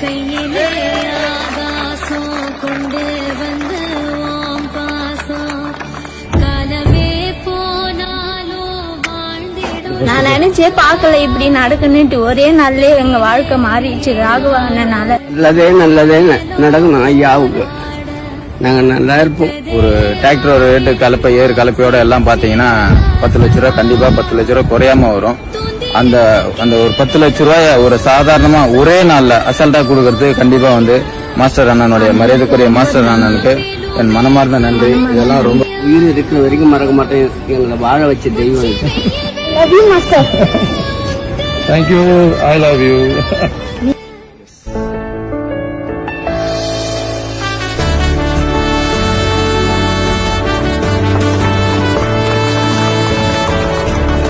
கையிலே ஆகாசம் கொண்டு வந்து ஓம் பாசம் காலமே போனாலும் வாழ்ந்திடும். நான் நினைச்சே பார்க்கல இப்படி நடக்குன்னுட்டு. ஒரே நாள்லயே எங்க வாழ்க்கை மாறிடுச்சு ராகவானால. நல்லதே நடக்கணும் ஐயாவுக்கு. நாங்க நல்லா இருப்போம். ஒரு டிராக்டர் ஒரு ரேட்டு கலப்பை ஏறு கலப்பையோட எல்லாம் பாத்தீங்கன்னா 10 லட்ச ரூபாய், கண்டிப்பா 10 லட்ச ரூபாய் குறையாம வரும். அந்த அந்த ஒரு 10 லட்ச ரூபாய ஒரு சாதாரணமா ஒரே நாள்ல அசால்ட்டா கொடுக்கறது கண்டிப்பா மாஸ்டர் அண்ணனுடைய மரியாதைக்குரிய மாஸ்டர் அண்ணனுக்கு என் மனமார்ந்த நன்றி. இதெல்லாம் ரொம்ப உயிர் இருக்கிற வரைக்கும் மறக்க மாட்டேன். எங்களை வாழ வச்ச தெய்வம். Love you master. Thank you. I love you.